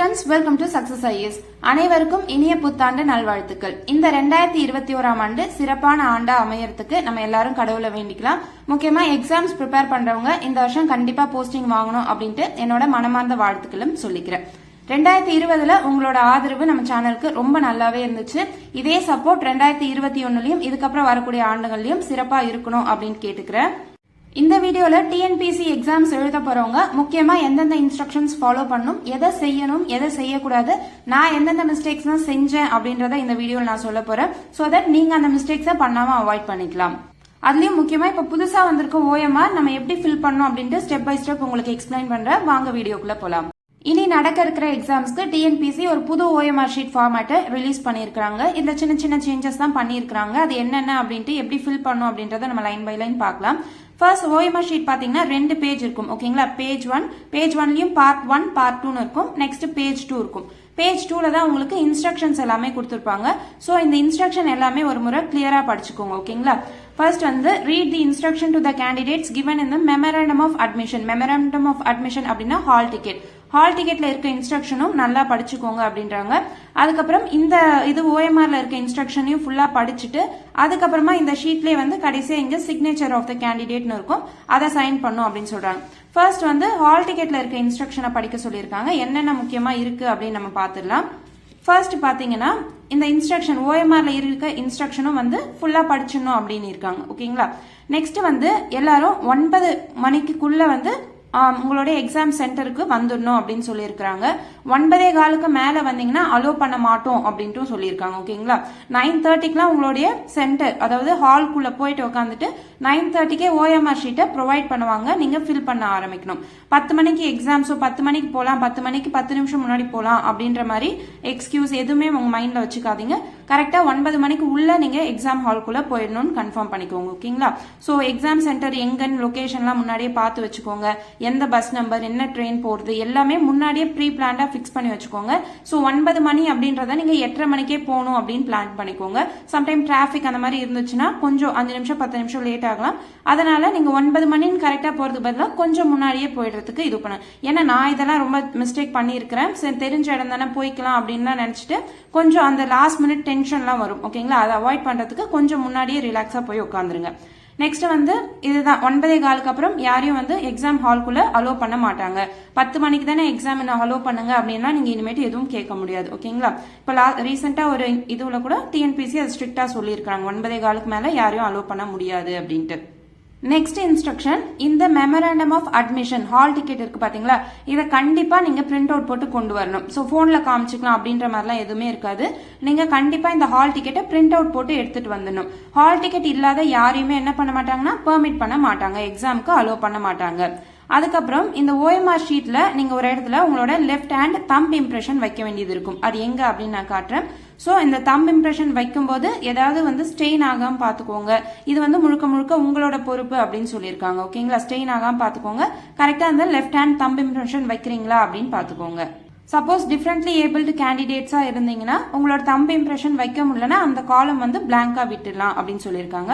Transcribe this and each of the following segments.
Students, welcome to success IS. அனைவருக்கும் இனிய புத்தாண்டு நல்வாழ்த்துக்கள். இந்த 2021ஆம் ஆண்டு சிறப்பான ஆண்டா அமையறதுக்கு நம்ம எல்லாரும் கடவுளை வேண்டிக்கலாம். முக்கியமா எக்ஸாம்ஸ் ப்ரிப்பேர் பண்றவங்க இந்த வருஷம் கண்டிப்பா போஸ்டிங் வாங்கணும் அப்படின்ட்டு என்னோட மனமார்ந்த வாழ்த்துக்களும் சொல்லிக்கிறேன். 2020ல உங்களோட ஆதரவு நம்ம சேனலுக்கு ரொம்ப நல்லாவே இருந்துச்சு. இதே சப்போர்ட் 2021லயும் இதுக்கப்புறம் வரக்கூடிய ஆண்டுகள்லயும் சிறப்பா இருக்கணும் அப்படின்னு கேட்டுக்கிறேன். இந்த வீடியோல டிஎன்பிசி எக்ஸாம்ஸ் எழுத போறவங்க முக்கியமா எந்தெந்த இன்ஸ்ட்ரக்ஷன்ஸ் ஃபாலோ பண்ணணும், எதை செய்யணும், எதை செய்யக்கூடாது, நான் எந்தெந்த மிஸ்டேக்ஸ் தான் செஞ்சேன் அப்படின்றத இந்த வீடியோல நான் சொல்ல போறேன். சோ தட் நீங்க அந்த மிஸ்டேக்ஸை பண்ணாம அவாய்ட் பண்ணிக்கலாம். அதுலயும் முக்கியமா இப்ப புதுசா வந்திருக்க ஓஎம்ஆர் நம்ம எப்படி ஃபில் பண்ணணும் அப்படின்ட்டு ஸ்டெப் பை ஸ்டெப் உங்களுக்கு எக்ஸ்பிளைன் பண்றேன். வாங்க வீடியோக்குள்ள போலாம். இனி நடக்க இருக்கிற எக்ஸாம்ஸ்க்கு டிஎன்பிசி ஒரு புது ஓஎம்ஆர் ஷீட் ஃபார்மேட்டை ரிலீஸ் பண்ணிருக்காங்க. இந்த சின்ன சின்ன சேஞ்சஸ் தான் பண்ணிருக்காங்க. அது என்னென்ன அப்படின்ட்டு எப்படி ஃபில் பண்ணும் அப்படின்றத நம்ம லைன் பை லைன் பார்க்கலாம். ஃபர்ஸ்ட் ஓஎம்ஆர் ஷீட் பாத்தீங்கன்னா 2 பேஜ் இருக்கும். ஓகேங்களா, பேஜ் 1, பேஜ் 1லயும் பார்ட் 1 பார்ட் 2 இருக்கும். நெக்ஸ்ட் பேஜ் 2 இருக்கும். பேஜ் 2ல தான் உங்களுக்கு இன்ஸ்ட்ரக்ஷன்ஸ் எல்லாமே கொடுத்திருப்பாங்க. சோ இந்த இன்ஸ்ட்ரக்ஷன் எல்லாமே ஒரு முறை கிளியரா படிச்சுக்கோங்க. ஓகேங்களா, first read the instruction to the candidates given in the memorandum of admission. memorandum of admission அப்படின்னா ஹால் டிக்கெட். ஹால் டிக்கெட்ல இருக்க இன்ஸ்ட்ரக்ஷனும் நல்லா படிச்சுக்கோங்க அப்படின்றாங்க. அதுக்கப்புறம் இந்த இது ஓஎம்ஆர்ல இருக்க இன்ஸ்ட்ரக்ஷனையும் ஃபுல்லா படிச்சுட்டு அதுக்கப்புறமா இந்த ஷீட்லயே கடைசியா இங்க சிக்னேச்சர் ஆஃப் த கேண்டிடேட்னு இருக்கும், அதை சைன் பண்ணும் அப்படின்னு சொல்றாங்க. ஃபர்ஸ்ட் ஹால் டிக்கெட்ல இருக்க இன்ஸ்ட்ரக்ஷனை படிக்க சொல்லியிருக்காங்க. என்னென்ன முக்கியமா இருக்கு அப்படின்னு நம்ம பாத்துடலாம். ஃபர்ஸ்ட் பாத்தீங்கன்னா இந்த இன்ஸ்ட்ரக்ஷன் ஓஎம்ஆர்ல இருக்க இன்ஸ்ட்ரக்ஷனும் ஃபுல்லா படிச்சிடணும் அப்படின்னு இருக்காங்க. ஓகேங்களா, நெக்ஸ்ட் எல்லாரும் 9 மணிக்குள்ள உங்களுடைய எக்ஸாம் சென்டருக்கு வந்துடணும் அப்படின்னு சொல்லியிருக்காங்க. 9:15 மேல வந்தீங்கன்னா அலோ பண்ண மாட்டோம் அப்படின்ட்டு சொல்லியிருக்காங்க. ஓகேங்களா, 9:30க்குலாம் உங்களுடைய சென்டர் அதாவது ஹால்குள்ள போயிட்டு உட்காந்துட்டு 9:30க்கே ஓஎம்ஆர் ஷீட்டை ப்ரொவைட் பண்ணுவாங்க. நீங்க ஃபில் பண்ண ஆரம்பிக்கணும். 10 மணிக்கு எக்ஸாம், ஸோ 10 மணிக்கு போகலாம், 10 மணிக்கு 10 நிமிஷம் முன்னாடி போகலாம் அப்படின்ற மாதிரி எக்ஸ்கியூஸ் எதுவுமே உங்க மைண்ட்ல வச்சுக்காதீங்க. கரெக்டா 9 மணிக்கு உள்ள நீங்க எக்ஸாம் ஹால்குள்ள போயிடணும்னு கன்ஃபார்ம் பண்ணிக்கோங்க. ஓகேங்களா, ஸோ எக்ஸாம் சென்டர் எங்கன்னு லொகேஷன்லாம் முன்னாடியே பார்த்து வச்சுக்கோங்க. எந்த பஸ் நம்பர், என்ன ட்ரெயின் போறது எல்லாமே முன்னாடியே ப்ரீ பிளான்டா ஃபிக்ஸ் பண்ணி வச்சுக்கோங்க. ஸோ 9 மணி அப்படின்றத நீங்க 8:30 மணிக்கே போகணும் அப்படின்னு பிளான் பண்ணிக்கோங்க. சம்டைம் டிராபிக் அந்த மாதிரி இருந்துச்சுன்னா கொஞ்சம் 5 நிமிஷம் 10 நிமிஷம் லேட் ஆகலாம். அதனால நீங்க 9 மணின்னு கரெக்டா போறதுக்கு பதிலாக கொஞ்சம் முன்னாடியே போயிடுறதுக்கு இது பண்ண. ஏன்னா நான் இதெல்லாம் ரொம்ப மிஸ்டேக் பண்ணியிருக்கிறேன். சரி, தெரிஞ்ச இடம் தானே போய்க்கலாம் அப்படின்னு நினைச்சிட்டு கொஞ்சம் அந்த லாஸ்ட் மினிட் டென்ஷன்லாம் வரும். ஓகேங்களா, அதை அவாய்ட் பண்றதுக்கு கொஞ்சம் முன்னாடியே ரிலாக்ஸா போய் உட்காந்துருங்க. நெக்ஸ்ட் இதுதான் 9:15 அப்புறம் யாரையும் எக்ஸாம் ஹால்குள்ள அலோ பண்ண மாட்டாங்க. 10 மணிக்கு தானே எக்ஸாம் அலோ பண்ணுங்க அப்படின்னா நீங்க இனிமேட்டு எதுவும் கேட்க முடியாது. ஓகேங்களா, இப்ப ரீசெண்டா ஒரு இதுல கூட டிஎன்பிசி அது ஸ்ட்ரிக்டா சொல்லியிருக்காங்க, 9:15 மேல யாரையும் அலோ பண்ண முடியாது அப்படின்ட்டு. நெக்ஸ்ட் இன்ஸ்ட்ரக்ஷன், இந்த memorandum of admission hall ticket இருக்கு பாத்தீங்களா, இதை கண்டிப்பா நீங்க பிரிண்ட் அவுட் போட்டு கொண்டு வரணும். சோ போன்ல காமிச்சுக்கலாம் அப்படின்ற மாதிரிலாம் எதுவுமே இருக்காது. நீங்க கண்டிப்பா இந்த ஹால் டிக்கெட்டை பிரிண்ட் அவுட் போட்டு எடுத்துட்டு வந்துடணும். ஹால் டிக்கெட் இல்லாத யாரையுமே என்ன பண்ண மாட்டாங்கன்னா பெர்மிட் பண்ண மாட்டாங்க, எக்ஸாமுக்கு அலோ பண்ண மாட்டாங்க. அதுக்கப்புறம் இந்த ஓஎம்ஆர் ஷீட்ல நீங்க ஒரு இடத்துல உங்களோட லெஃப்ட் ஹேண்ட் தம்ப் இம்ப்ரெஷன் வைக்க வேண்டியது இருக்கும். அது எங்க அப்படின்னு நான் காட்டுறேன். சோ இந்த தம்ப் இம்ப்ரெஷன் வைக்கும் போது ஏதாவது ஸ்டெயின் ஆகாம பாத்துக்கோங்க. இது முழுக்க முழுக்க உங்களோட பொறுப்பு அப்படின்னு சொல்லியிருக்காங்க. ஓகேங்களா, ஸ்டெயின் ஆகாம பாத்துக்கோங்க. கரெக்டா அந்த லெஃப்ட் ஹேண்ட் தம்ப் இம்ப்ரெஷன் வைக்கிறீங்களா அப்படின்னு பாத்துக்கோங்க. சப்போஸ் டிஃபரெண்ட்லி ஏபிள்டு கேண்டிடேட்ஸா இருந்தீங்கன்னா உங்களோட தம்ப் இம்ப்ரெஷன் வைக்க முடியலன்னா அந்த காலம் பிளாங்கா விட்டுடலாம் அப்படின்னு சொல்லியிருக்காங்க.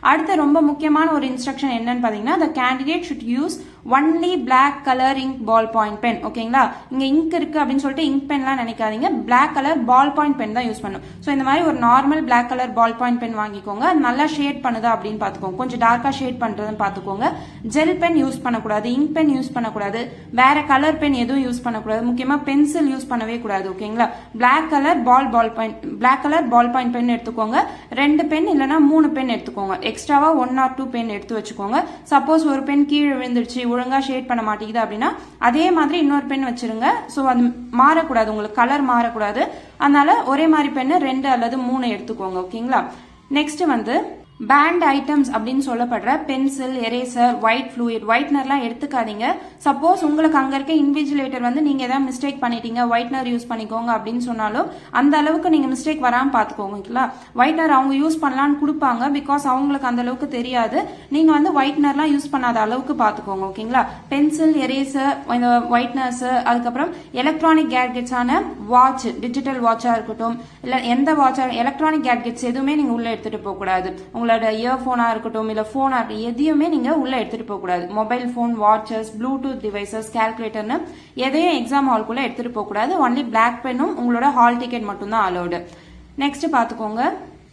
அடுத்த ரொம்ப முக்கியமான ஒரு இன்ஸ்ட்ரக்ஷன் என்னன்னு பாத்தீங்கன்னா, the candidate should use only black color ink ball point pen. ஓகேங்களா, இங்க இங்க் இருக்கு அப்படின்னு சொல்லிட்டு இங்க் பென்லாம் நினைக்காதீங்க, black colour ball point pen தான் யூஸ் பண்ணும். சோ இந்த மாதிரி ஒரு normal black colour ball point pen வாங்கிக்கோங்க. நல்லா ஷேட் பண்ணுதா அப்படின்னு பாத்துக்கோங்க, கொஞ்சம் டார்க்கா ஷேட் பண்றதுன்னு பாத்துக்கோங்க. ஜெல் பென் யூஸ் பண்ணக்கூடாது, இங்க் பென் யூஸ் பண்ணக்கூடாது, வேற கலர் பென் எதுவும் யூஸ் பண்ணக்கூடாது, முக்கியமா பென்சில் யூஸ் பண்ணவே கூடாது. ஓகேங்களா, black colour ball point pen எடுத்துக்கோங்க. 2 பென் இல்லைன்னா 3 பென் எடுத்துக்கோங்க. எக்ஸ்ட்ராவா 1 or 2 பென் எடுத்து வச்சுக்கோங்க. சப்போஸ் ஒரு பென் கீழே விழுந்துருச்சு, ஒழுங்கா ஷேட் பண்ண மாட்டேங்குது அப்படின்னா அதே மாதிரி இன்னொரு பென் வச்சிருங்க. சோ அது மாறக்கூடாது, உங்களுக்கு கலர் மாறக்கூடாது. அதனால ஒரே மாதிரி பென் 2 அல்லது 3 எடுத்துக்கோங்க. ஓகேங்களா, நெக்ஸ்ட் பேண்ட் ஐட்டம்ஸ் அப்படின்னு சொல்லப்படுற பென்சில், எரேசர், ஒயிட் ஃப்ளூயிட், ஒயிட்னர்லாம் எடுத்துக்காதீங்க. சப்போஸ் உங்களுக்கு அங்க இருக்க இன்விஜிலேட்டர் நீங்க ஏதாவது மிஸ்டேக் பண்ணிட்டீங்க, ஒயிட்னர் யூஸ் பண்ணிக்கோங்க அப்படின்னு சொன்னாலும் அந்த அளவுக்கு நீங்க மிஸ்டேக் வராம பாத்துக்கோங்க. ஒயிட்னர் அவங்க யூஸ் பண்ணலாம்னு கொடுப்பாங்க, பிகாஸ் அவங்களுக்கு அந்த அளவுக்கு தெரியாது. நீங்க ஒயிட்னர்லாம் யூஸ் பண்ணாத அளவுக்கு பாத்துக்கோங்க. ஓகேங்களா, பென்சில், எரேசர், இந்த ஒயிட்னர்ஸ், அதுக்கப்புறம் எலக்ட்ரானிக் கேட்ஜெட்ஸான வாட்ச், டிஜிட்டல் வாட்சா இருக்கட்டும் இல்ல எந்த வாட்சா, எலக்ட்ரானிக் கேட்ஜெட்ஸ் எதுவுமே நீங்க உள்ள எடுத்துட்டு போக கூடாது. உங்களோட இயர்போனா இருக்கட்டும் இல்ல போனா இருக்கட்டும் எதையுமே நீங்க உள்ள எடுத்துட்டு போக கூடாது. Mobile phone, watches, Bluetooth devices, கால்குலேட்டர்னு எதையும் எக்ஸாம் ஹால்குள்ள எடுத்துட்டு போக கூடாது. ஒன்லி பிளாக் பென்னும் உங்களோட ஹால் டிக்கெட் மட்டும் தான் அலௌடு. நெக்ஸ்ட் பாத்துக்கோங்க,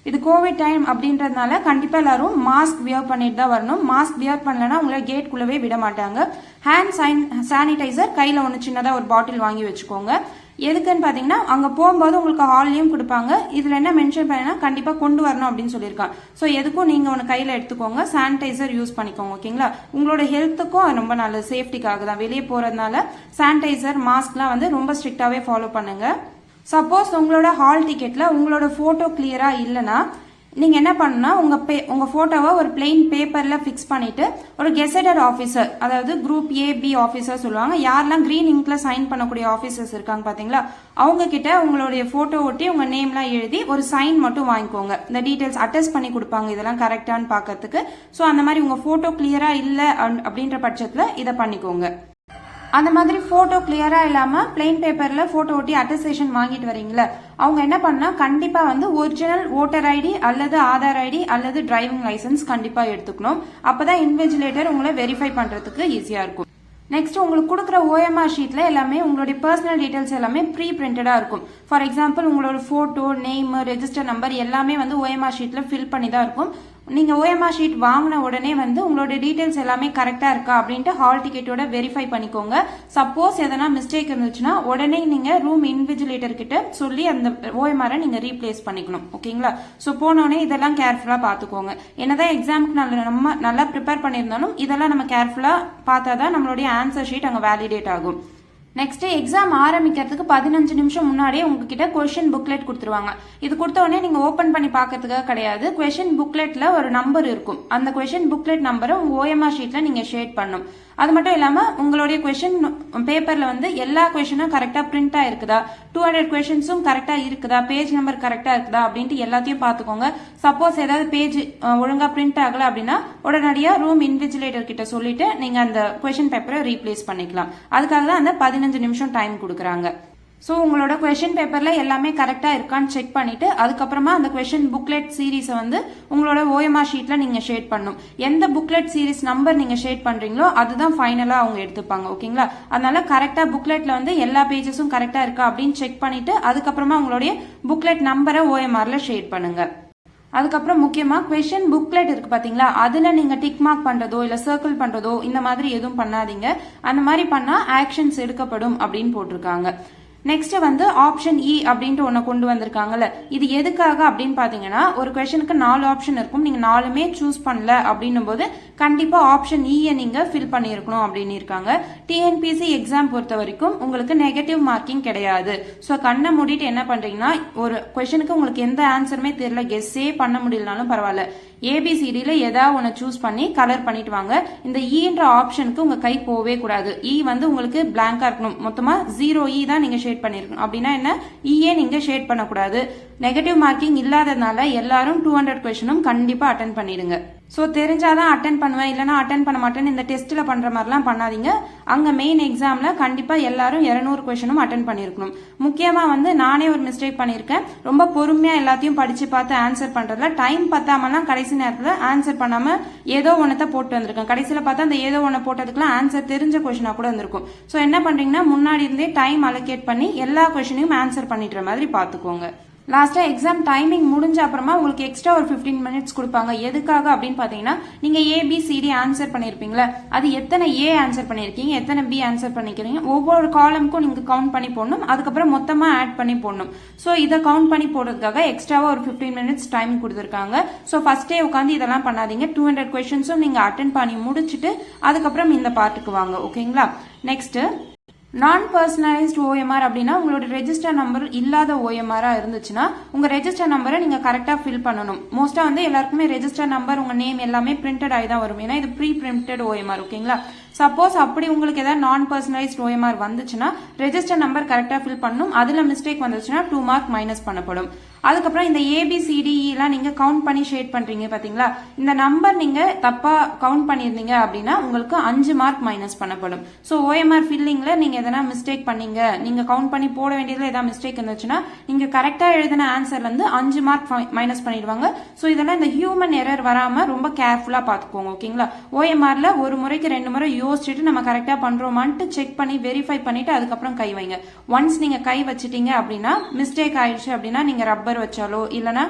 இது கோவிட் டைம் அப்படின்றதுனால கண்டிப்பா எல்லாரும் மாஸ்க் வியர் பண்ணிட்டு தான் வரணும். மாஸ்க் வியர் பண்ணலன்னா உங்களை கேட் குள்ளவே விட மாட்டாங்க. ஹேண்ட் சானிடைசர் கையில ஒன்று சின்னதா ஒரு பாட்டில் வாங்கி வச்சுக்கோங்க. எதுக்குன்னு பாத்தீங்கன்னா அங்க போகும்போது உங்களுக்கு ஹால்லையும் கொடுப்பாங்க. இதுல என்ன மென்ஷன் பண்ணா கண்டிப்பா கொண்டு வரணும் அப்படின்னு சொல்லியிருக்காங்க. ஸோ எதுக்கும் நீங்க ஒன்று கையில எடுத்துக்கோங்க, சானிடைசர் யூஸ் பண்ணிக்கோங்க. ஓகேங்களா, உங்களோட ஹெல்த்துக்கும் அது ரொம்ப நல்லது, சேஃப்டிக்காக தான். வெளியே போறதுனால சானிடைசர், மாஸ்க்லாம் வந்து ரொம்ப ஸ்ட்ரிக்டாவே ஃபாலோ பண்ணுங்க. சப்போஸ் உங்களோட ஹால் டிக்கெட்ல உங்களோட போட்டோ கிளியரா இல்லைன்னா நீங்க என்ன பண்ணணும்னா உங்க போட்டோவை ஒரு பிளெயின் பேப்பர்ல பிக்ஸ் பண்ணிட்டு ஒரு கெசட்டட் ஆபீசர், அதாவது குரூப் ஏ பி ஆபீசர் சொல்லுவாங்க, யாரெல்லாம் கிரீன் இங்க்ல சைன் பண்ணக்கூடிய ஆபீசர்ஸ் இருக்காங்க பாத்தீங்களா, அவங்க கிட்ட உங்களுடைய போட்டோ ஒட்டி உங்க நேம்லாம் எழுதி ஒரு சைன் மட்டும் வாங்கிக்கோங்க. இந்த டீடைல்ஸ் அட்டஸ்ட் பண்ணி கொடுப்பாங்க, இதெல்லாம் கரெக்டான்னு பாக்கிறதுக்கு. ஸோ அந்த மாதிரி உங்க போட்டோ கிளியரா இல்ல அப்படின்ற பட்சத்துல இதை பண்ணிக்கோங்க. அந்த மாதிரி போட்டோ கிளியரா இல்லாம பிளெயின் பேப்பர்ல போட்டோ ஒட்டி அட்டஸ்டேஷன் வாங்கிட்டு வரீங்களா, அவங்க என்ன பண்ணா கண்டிப்பா வந்து ஒரிஜினல் ஓட்டர் ஐடி அல்லது ஆதார் ஐடி அல்லது டிரைவிங் லைசன்ஸ் கண்டிப்பா எடுத்துக்கணும். அப்பதான் இன்விஜிலேட்டர் உங்களை வெரிஃபை பண்றதுக்கு ஈஸியா இருக்கும். நெக்ஸ்ட் உங்களுக்கு கொடுக்குற OMR ஷீட்ல எல்லாமே உங்களுடைய பர்சனல் டீடைல்ஸ் எல்லாமே ப்ரீ பிரிண்டடா இருக்கும். ஃபார் எக்ஸாம்பிள் உங்களோட போட்டோ, நேம், ரெஜிஸ்டர் நம்பர் எல்லாமே வந்து OMR ஷீட்ல ஃபில் பண்ணி தான் இருக்கும். நீங்க OMR ஷீட் வாங்கின உடனே வந்து உங்களோட டீடைல்ஸ் எல்லாமே கரெக்டா இருக்கா அப்படின்ட்டு ஹால் டிக்கெட்டோட வெரிஃபை பண்ணிக்கோங்க. சப்போஸ் எதனா மிஸ்டேக் இருந்துச்சுன்னா உடனே நீங்க ரூம் இன்விஜிலேட்டர் கிட்ட சொல்லி அந்த OMR நீங்க ரீப்ளேஸ் பண்ணிக்கணும். ஓகேங்களா, சோ போனோடனே இதெல்லாம் கேர்ஃபுல்லா பாத்துக்கோங்க. என்னதான் எக்ஸாமுக்கு நம்ம நல்லா ப்ரிப்பேர் பண்ணியிருந்தாலும் இதெல்லாம் நம்ம கேர்ஃபுல்லா பார்த்தாதான் நம்மளுடைய ஆன்சர் ஷீட் அங்க வேலிடேட் ஆகும். நெக்ஸ்ட் எக்ஸாம் ஆரம்பிக்கிறதுக்கு 15 நிமிஷம் முன்னாடியே உங்ககிட்ட கொஸ்டின் புக்லெட் கொடுத்துருவாங்க. இது கொடுத்த உடனே நீங்க ஓபன் பண்ணி பாக்கிறதுக்காக கிடையாது. கொஸ்டின் புக்லெட்ல ஒரு நம்பர் இருக்கும். அந்த கொஸ்டின் புக்லெட் நம்பரை உங்க OMR ஷீட்ல நீங்க ஷேட் பண்ணணும். அது மட்டும் இல்லாம உங்களுடைய கொஸ்டின் பேப்பர்ல வந்து எல்லா கொஸ்டினும் கரெக்டா பிரிண்டா இருக்குதா, 200 கொஸ்டின்ஸும் கரெக்டா இருக்குதா, பேஜ் நம்பர் கரெக்டா இருக்குதா அப்படின்ட்டு எல்லாத்தையும் பாத்துக்கோங்க. சப்போஸ் ஏதாவது பேஜ் ஒழுங்கா பிரிண்ட் ஆகல அப்படின்னா உடனடியா ரூம் இன்விஜிலேட்டர் கிட்ட சொல்லிட்டு நீங்க அந்த கொஸ்டின் பேப்பரை ரீப்ளேஸ் பண்ணிக்கலாம். அதுக்காக தான் அந்த 15 நிமிஷம் டைம் கொடுக்குறாங்க. ஸோ உங்களோட கொஸ்டின் பேப்பர்ல எல்லாமே கரெக்டா இருக்கான்னு செக் பண்ணிட்டு அதுக்கப்புறமா அந்த கொஸ்டின் புக்லெட் சீரீஸை வந்து உங்களோட OMR ஷீட்ல நீங்க ஷேட் பண்ணணும். எந்த புக்லெட் சீரீஸ் நம்பர் நீங்க ஷேட் பண்றீங்களோ அதுதான் ஃபைனலா அவங்க எடுத்துப்பாங்க. ஓகேங்களா, அதனால கரெக்டா புக்லெட்ல வந்து எல்லா பேஜஸும் கரெக்டா இருக்கா அப்படின்னு செக் பண்ணிட்டு அதுக்கப்புறமா உங்களுடைய புக்லெட் நம்பரை OMRல ஷேட் பண்ணுங்க. அதுக்கப்புறம் முக்கியமா கொஸ்டின் புக்லெட் இருக்கு பாத்தீங்களா, அதுல நீங்க டிக் மார்க் பண்றதோ இல்ல சர்க்கிள் பண்றதோ இந்த மாதிரி எதுவும் பண்ணாதீங்க. அந்த மாதிரி பண்ணா ஆக்ஷன்ஸ் எடுக்கப்படும் அப்படின்னு போட்டிருக்காங்க. நெக்ஸ்ட் வந்து ஆப்ஷன் இ அப்படின்ட்டு ஒன்னு கொண்டு வந்திருக்காங்கல்ல, இது எதுக்காக அப்படின்னு பாத்தீங்கன்னா ஒரு கொஸ்டினுக்கு 4 ஆப்ஷன் இருக்கும். நீங்க 4மே சூஸ் பண்ணல அப்படின்னும் போது கண்டிப்பா ஆப்ஷன் இ நீங்க ஃபில் பண்ணிருக்கணும் அப்படின்னு இருக்காங்க. TNPSC எக்ஸாம் பொறுத்த வரைக்கும் உங்களுக்கு நெகட்டிவ் மார்க்கிங் கிடையாது. ஸோ கண்ணை மூடிட்டு என்ன பண்றீங்கன்னா ஒரு கொஸ்டினுக்கு உங்களுக்கு எந்த ஆன்சருமே தெரியல, கெஸ்ஸே பண்ண முடியலனாலும் பரவாயில்ல, ABCDல ஏதாவது ஒன்னு சூஸ் பண்ணி கலர் பண்ணிட்டு வாங்க. இந்த ஈன்ற ஆப்ஷனுக்கு உங்க கை போவே கூடாது. வந்து உங்களுக்கு பிளாங்கா இருக்கணும். மொத்தமா 0E தான் நீங்க ஷேட் பண்ணிருக்கணும். அப்படின்னா என்ன, ஈயே நீங்க ஷேட் பண்ணக்கூடாது. நெகட்டிவ் மார்க்கிங் இல்லாததுனால எல்லாரும் 200 கொஸ்டினும் கண்டிப்பா அட்டென்ட் பண்ணிடுங்க. ஸோ தெரிஞ்சாதான் அட்டென்ட் பண்ணுவேன் இல்லைன்னா அட்டென்ட் பண்ண மாட்டேன்னு இந்த டெஸ்ட்ல பண்ற மாதிரிலாம் பண்ணாதீங்க. அங்க மெயின் எக்ஸாம்ல கண்டிப்பா எல்லாரும் 200 கொஸ்டினும் அட்டென்ட் பண்ணிருக்கணும். முக்கியமா வந்து நானே ஒரு மிஸ்டேக் பண்ணிருக்கேன். ரொம்ப பொறுமையா எல்லாத்தையும் படிச்சு பார்த்து ஆன்சர் பண்றதுல டைம் பத்தாமலாம் கடைசி நேரத்துல ஆன்சர் பண்ணாம ஏதோ ஒன்னத்தை போட்டு வந்திருக்கேன். கடைசியில பார்த்தா அந்த ஏதோ ஒன்னு போட்டதுக்குலாம் ஆன்சர் தெரிஞ்ச கொஸ்டினா கூட இருந்திருக்கும். ஸோ என்ன பண்றீங்கன்னா முன்னாடி இருந்தே டைம் அலோகேட் பண்ணி எல்லா கொஸ்டினையும் ஆன்சர் பண்ணிடுற மாதிரி பாத்துக்கோங்க. லாஸ்டா எக்ஸாம் டைமிங் முடிஞ்ச அப்புறமா உங்களுக்கு எக்ஸ்ட்ரா ஒரு 15 மினிட்ஸ் கொடுப்பாங்க. எதுக்காக அப்படின்னு பாத்தீங்கன்னா நீங்க ABCD ஆன்சர் பண்ணிருப்பீங்களா, அது எத்தனை A ஆன்சர் பண்ணிருக்கீங்க, எத்தனை B ஆன்சர் பண்ணிக்கிறீங்க, ஒவ்வொரு காலமுக்கும் நீங்க கவுண்ட் பண்ணி போடணும். அதுக்கப்புறம் மொத்தமா ஆட் பண்ணி போடணும். சோ இதை கவுண்ட் பண்ணி போடுறதுக்காக எக்ஸ்ட்ராவா ஒரு 15 மினிட்ஸ் டைம் கொடுத்துருக்காங்க. சோ ஃபர்ஸ்டே உட்காந்து இதெல்லாம் பண்ணாதீங்க. 200 கொஸ்டின்ஸும் நீங்க அட்டென்ட் பண்ணி முடிச்சுட்டு அதுக்கப்புறம் இந்த பார்ட்டுக்கு வாங்க. ஓகேங்களா, நெக்ஸ்ட் நான் பர்சனலைஸ்ட் OMR அப்படின்னா உங்களோட ரெஜிஸ்டர் நம்பர் இல்லாத OMR இருந்துச்சுன்னா உங்க ரெஜிஸ்டர் நம்பரை நீங்க கரெக்டா ஃபில் பண்ணணும். மோஸ்டா வந்து எல்லாருக்குமே ரெஜிஸ்டர் நம்பர் உங்க நேம் எல்லாமே பிரிண்டட் ஆகி தான் வரும். ஏன்னா இது ப்ரீ பிரிண்டட் OMR. ஓகேங்களா, சப்போஸ் அப்படி உங்களுக்கு ஏதாவது நான் பர்சனலைஸ்ட் OMR வந்துச்சுன்னா ரெஜிஸ்டர் நம்பர் கரெக்டா ஃபில் பண்ணணும். அதுல மிஸ்டேக் வந்துச்சுன்னா 2 மார்க் மைனஸ் பண்ணப்படும். அதுக்கப்புறம் இந்த ABCDE எல்லாம் நீங்க கவுண்ட் பண்ணி ஷேட் பண்றீங்க பாத்தீங்களா, இந்த நம்பர் நீங்க தப்பா கவுண்ட் பண்ணிருந்தீங்க அப்படின்னா உங்களுக்கு 5 மார்க் மைனஸ் பண்ணப்படும். ஸோ OMR ஃபில்லிங்ல நீங்க எதனா மிஸ்டேக் பண்ணீங்க, நீங்க கவுண்ட் பண்ணி போட வேண்டியதுல ஏதாவது மிஸ்டேக் இருந்துச்சுன்னா நீங்க கரெக்டா எழுதின ஆன்சர்ல இருந்து 5 மார்க் மைனஸ் பண்ணிடுவாங்க. ஸோ இதெல்லாம் இந்த ஹியூமன் எரர் வராம ரொம்ப கேர்ஃபுல்லா பாத்துக்கோங்க. ஓகேங்களா, OMRல ஒரு முறைக்கு 2 முறை யோசிச்சுட்டு நம்ம கரெக்டா பண்றோமான்ட்டு செக் பண்ணி வெரிஃபை பண்ணிட்டு அதுக்கப்புறம் கை வைங்க. ஒன்ஸ் நீங்க கை வச்சிட்டீங்க அப்படின்னா மிஸ்டேக் ஆயிடுச்சு அப்படின்னா நீங்க ரப்பர் வச்சாலோ இல்லனா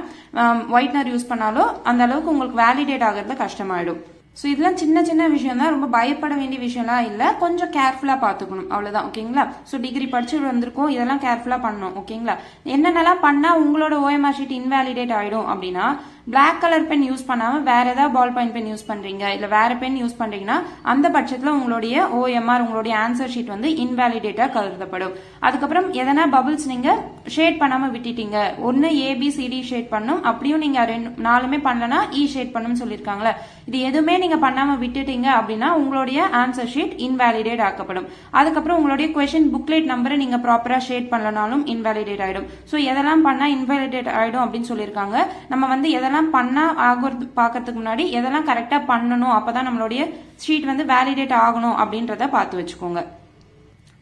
ஒயிட்னர் யூஸ் பண்ணாலோ அந்த அளவுக்கு உங்களுக்கு வேலிடேட் ஆகிறது கஷ்டமாயிடும். ஸோ இதெல்லாம் சின்ன சின்ன விஷயம் தான், ரொம்ப பயப்பட வேண்டிய விஷயம்லாம் இல்லை, கொஞ்சம் கேர்ஃபுல்லாக பார்த்துக்கணும் அவ்வளோதான். ஓகேங்களா, ஸோ டிகிரி படிச்சு வந்திருக்கோம், இதெல்லாம் கேர்ஃபுல்லாக பண்ணணும். ஓகேங்களா, என்னென்னலாம் பண்ணால் உங்களோட OMR ஷீட் இன்வேலிடேட் ஆகிடும் அப்படின்னா, பிளாக் கலர் பென் யூஸ் பண்ணாமல் வேற ஏதாவது பால் பாயிண்ட் பென் யூஸ் பண்ணுறீங்க இல்லை வேற பென் யூஸ் பண்ணுறீங்கன்னா அந்த பட்சத்தில் உங்களுடைய OMR உங்களுடைய ஆன்சர் ஷீட் வந்து இன்வேலிடேட்டாக கருதப்படும். அதுக்கப்புறம் எதனா பபிள்ஸ் நீங்கள் ஷேட் பண்ணாமல் விட்டுட்டீங்க, ஒன்று ABCD ஷேட் பண்ணும், அப்படியும் நீங்கள் 4மே பண்ணலன்னா E ஷேட் பண்ணணும்னு சொல்லியிருக்காங்களே, இது எதுவுமே நீங்க பண்ணாம விட்டுட்டீங்க அப்படின்னா உங்களுடைய ஆன்சர் ஷீட் இன்வேலிடேட் ஆக்கப்படும். அதுக்கப்புறம் உங்களுடைய கொஸ்டின் புக்லெட் நம்பரை நீங்க ப்ராப்பரா ஷேட் பண்ணலனாலும் இன்வேலிடேட் ஆயிடும். ஸோ எதெல்லாம் பண்ணா இன்வேலிடேட் ஆயிடும் அப்படின்னு சொல்லியிருக்காங்க. நம்ம வந்து எதெல்லாம் பண்ணா ஆகுறது பாக்கிறதுக்கு முன்னாடி எதெல்லாம் கரெக்டா பண்ணணும், அப்பதான் நம்மளுடைய ஷீட் வந்து வேலிடேட் ஆகணும் அப்படின்றத பார்த்து வச்சுக்கோங்க.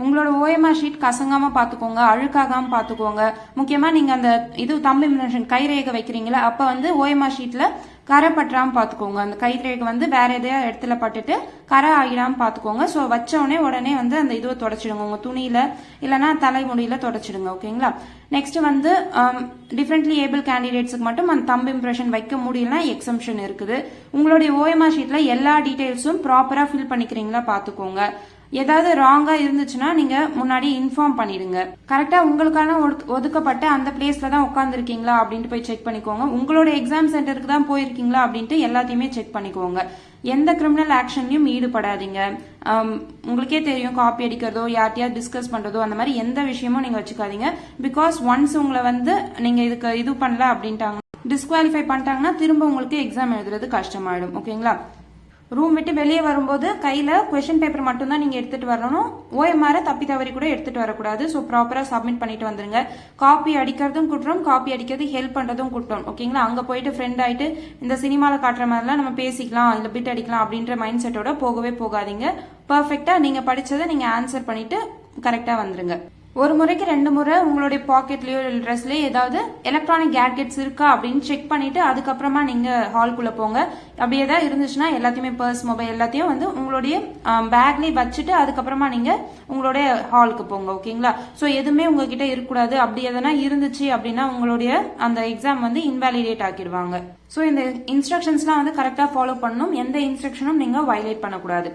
உங்களோட OMR ஷீட் கசங்காம பாத்துக்கோங்க, அழுக்காகாம பாத்துக்கோங்க. முக்கியமா நீங்க அந்த இது தம்பு இம்ப்ரெஷன் கைரேகை வைக்கிறீங்களா, அப்ப வந்து OMR ஷீட்ல கரை பற்றாம பாத்துக்கோங்க. அந்த கைரேகை வந்து வேற எதையா இடத்துல பட்டுட்டு கரை ஆகிடாம பாத்துக்கோங்க. ஸோ வச்ச உடனே வந்து அந்த இதுவை தொடச்சிடுங்க, உங்க துணியில இல்லைன்னா தலைமுடியில தொடச்சிடுங்க. ஓகேங்களா, நெக்ஸ்ட் வந்து டிஃபரெண்ட்லி ஏபிள் கேண்டிடேட்ஸுக்கு மட்டும் அந்த தம்பு இம்ப்ரெஷன் வைக்க முடியலன்னா எக்ஸம்ஷன் இருக்குது. உங்களுடைய OMR ஷீட்ல எல்லா டீடைல்ஸும் ப்ராப்பரா ஃபில் பண்ணிக்கிறீங்களா பாத்துக்கோங்க. ஏதாவது ராங்கா இருந்துச்சுன்னா நீங்க முன்னாடி இன்ஃபார்ம் பண்ணிடுங்க. கரெக்டா உங்களுக்கான ஒதுக்கப்பட்ட அந்த பிளேஸ்ல தான் உட்காந்துருக்கீங்களா அப்படின்ட்டு போய் செக் பண்ணிக்கோங்க. உங்களோட எக்ஸாம் சென்டருக்கு தான் போயிருக்கீங்களா அப்படின்ட்டு எல்லாத்தையுமே செக் பண்ணிக்கோங்க. எந்த கிரிமினல் ஆக்ஷன்லயும் ஈடுபடாதீங்க. உங்களுக்கே தெரியும், காப்பி அடிக்கிறதோ யார்ட்டையாவது டிஸ்கஸ் பண்றதோ அந்த மாதிரி எந்த விஷயமும் நீங்க வச்சுக்காதீங்க. பிகாஸ் ஒன்ஸ் உங்களை வந்து நீங்க இதுக்கு இது பண்ணல அப்படின்ட்டாங்க, டிஸ்குவாலிஃபை பண்ணிட்டாங்கன்னா திரும்ப உங்களுக்கு எக்ஸாம் எழுதுறது கஷ்டமாயிடும். ஓகேங்களா, ரூம் விட்டு வெளியே வரும்போது கையில கொஸ்டின் பேப்பர் மட்டும் தான் நீங்க எடுத்துட்டு வரணும். OMR தப்பி தவறி கூட எடுத்துட்டு வரக்கூடாது. ஸோ ப்ராப்பரா சப்மிட் பண்ணிட்டு வந்துருங்க. காப்பி அடிக்கிறதும் குற்றம், காப்பி அடிக்கிறது ஹெல்ப் பண்றதும் குற்றம். ஓகேங்களா, அங்க போயிட்டு ஃப்ரெண்ட் ஆயிட்டு இந்த சினிமால காட்டுற மாதிரிலாம் நம்ம பேசிக்கலாம் இல்ல பிட் அடிக்கலாம் அப்படின்ற மைண்ட் செட்டோட போகவே போகாதீங்க. பர்ஃபெக்டா நீங்க படிச்சதை நீங்க ஆன்சர் பண்ணிட்டு கரெக்டா வந்துருங்க. ஒரு முறைக்கு 2 முறை உங்களுடைய பாக்கெட்லயோ ட்ரெஸ்லயோ ஏதாவது எலக்ட்ரானிக் கேட்ஜெட்ஸ் இருக்கா அப்படின்னு செக் பண்ணிட்டு அதுக்கப்புறமா நீங்க ஹால்குள்ள போங்க. அப்படி ஏதாவது இருந்துச்சுன்னா எல்லாத்தையுமே பர்ஸ், மொபைல் எல்லாத்தையும் வந்து உங்களுடைய பேக்லயே வச்சுட்டு அதுக்கப்புறமா நீங்க உங்களுடைய ஹாலுக்கு போங்க. ஓகேங்களா, ஸோ எதுவுமே உங்ககிட்ட இருக்கக்கூடாது. அப்படி எதனா இருந்துச்சு அப்படின்னா உங்களுடைய அந்த எக்ஸாம் வந்து இன்வேலிடேட் ஆக்கிடுவாங்க. ஸோ இந்த இன்ஸ்ட்ரக்ஷன்ஸ்லாம் வந்து கரெக்டாக ஃபாலோ பண்ணணும். எந்த இன்ஸ்ட்ரக்ஷனும் நீங்கள் வயலேட் பண்ணக்கூடாது.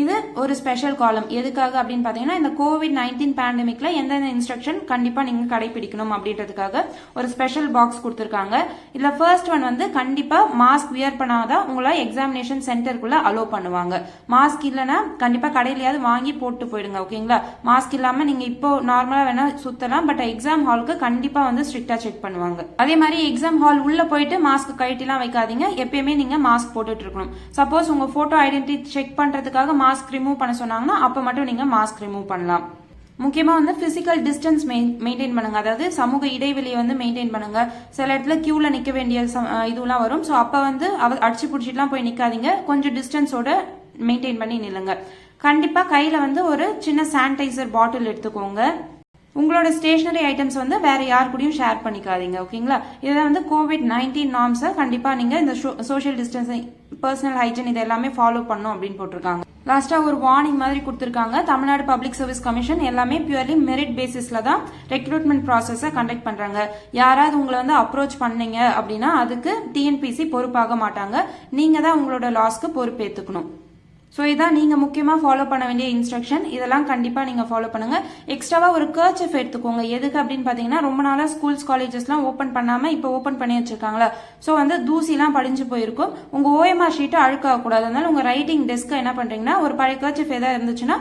இது ஒரு ஸ்பெஷல் காலம். எதுக்காக அப்படின்னு பார்த்தீங்கன்னா இந்த COVID-19 பேண்டமிக்ல எந்தெந்த இன்ஸ்ட்ரக்ஷன் கண்டிப்பாக நீங்கள் கடைபிடிக்கணும் அப்படின்றதுக்காக ஒரு ஸ்பெஷல் பாக்ஸ் கொடுத்துருக்காங்க. இதில் ஃபர்ஸ்ட் ஒன் வந்து கண்டிப்பாக மாஸ்க் வியர் பண்ணாதான் உங்களை எக்ஸாமினேஷன் சென்டருக்குள்ள அலோவ் பண்ணுவாங்க. மாஸ்க் இல்லைன்னா கண்டிப்பாக கடையிலையாவது வாங்கி போட்டு போயிடுங்க. ஓகேங்களா, மாஸ்க் இல்லாமல் நீங்கள் இப்போ நார்மலாக வேணா சுத்தலாம், பட் எக்ஸாம் ஹாலுக்கு கண்டிப்பாக வந்து ஸ்ட்ரிக்டா செக் பண்ணுவாங்க. அதே மாதிரி எக்ஸாம் ஹால் உள்ள போயிட்டு மாஸ்க் கழட்டிலாம் வைக்காதீங்க. எப்பயுமே நீங்க மாஸ்க் போட்டுட்டு இருக்கணும். சப்போஸ் உங்க போட்டோ ஐடென்டிட்டி செக் பண்றதுக்காக மாஸ்க் ரிமூவ் பண்ண சொன்னாங்கன்னா அப்ப மட்டும் நீங்க மாஸ்க் ரிமூவ் பண்ணலாம். முக்கியமா வந்து பிசிக்கல் டிஸ்டன்ஸ் மெயின்டைன் பண்ணுங்க. அதாவது சமூக இடைவெளியை வந்து மெயின்டைன் பண்ணுங்க. சில இடத்துல கியூல நிக்க வேண்டிய இதுலாம் வரும். ஸோ அப்ப வந்து அடிச்சு பிடிச்சிட்டுலாம் போய் நிக்காதீங்க. கொஞ்சம் டிஸ்டன்ஸோட மெயின்டைன் பண்ணி நில்லுங்க. கண்டிப்பா கையில வந்து ஒரு சின்ன சானிடைசர் பாட்டில் எடுத்துக்கோங்க. உங்களோட ஸ்டேஷனரி ஐட்டம்ஸ் வந்து வேற யார் கூடயும் ஷேர் பண்ணிக்காதீங்க. ஓகேங்களா, இதை வந்து COVID-19 நார்ம்ஸை கண்டிப்பா நீங்க இந்த சோஷியல் டிஸ்டன்சிங், பர்சனல் ஹைஜீன் இது எல்லாமே ஃபாலோ பண்ணும் அப்படின்னு போட்டிருக்காங்க. லாஸ்டா ஒரு வார்னிங் மாதிரி கொடுத்திருக்காங்க. தமிழ்நாடு பப்ளிக் சர்வீஸ் கமிஷன் எல்லாமே பியூர்லி மெரிட் பேசிஸ்ல தான் ரெக்ரூட்மெண்ட் ப்ராசஸை கண்டக்ட் பண்றாங்க. யாராவது உங்களை வந்து அப்ரோச் பண்ணீங்க அப்படின்னா அதுக்கு TNPC பொறுப்பாக மாட்டாங்க. நீங்க தான் உங்களோட லாஸ்க்கு பொறுப்பேற்றுக்கணும். ஸோ இதான் நீங்கள் முக்கியமாக ஃபாலோ பண்ண வேண்டிய இன்ஸ்ட்ரக்ஷன். இதெல்லாம் கண்டிப்பாக நீங்கள் ஃபாலோ பண்ணுங்க. எக்ஸ்ட்ராவாக ஒரு கர்ச்சிஃப் எடுத்துக்கோங்க. எதுக்கு அப்படின்னு பார்த்தீங்கன்னா ரொம்ப நாளாக ஸ்கூல்ஸ் காலேஜஸ்லாம் ஓப்பன் பண்ணாமல் இப்போ ஓப்பன் பண்ணி வச்சிருக்காங்களா, ஸோ வந்து தூசிலாம் படிஞ்சு போயிருக்கும். உங்கள் OMR ஷீட்டை அழுக்காகக்கூடாது. அதனால உங்கள் ரைட்டிங் டெஸ்க்கை என்ன பண்ணுறீங்கன்னா ஒரு பழைய கர்ச்சிஃப் ஏதாவது இருந்துச்சுன்னா